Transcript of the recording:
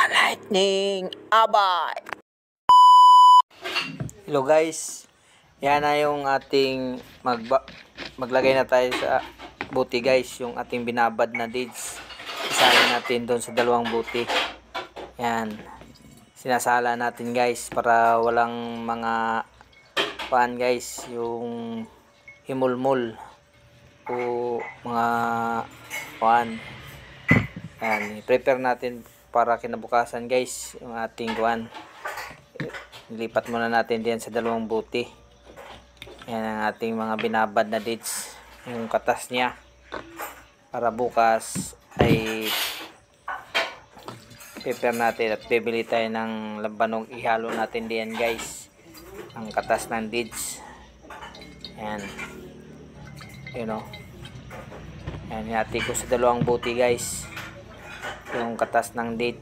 Lightning abay. Hello guys, yan na yung ating maglagay na tayo sa buti guys, yung ating binabad na deeds. Isalin natin doon sa dalawang buti. Yan, sinasala natin guys para walang mga paan guys, yung himulmul o mga paan. Yan, i-prepare natin para kinabukasan guys yung ating kuan. Nilipat muna natin diyan sa dalawang buti. Yan ang ating mga binabad na dates, yung katas niya, para bukas ay prepare natin at bibili tayo ng lambanog. Ihalo natin diyan guys ang katas ng dates. Yan, you know, yan, hati ko sa dalawang buti guys yung katas ng date.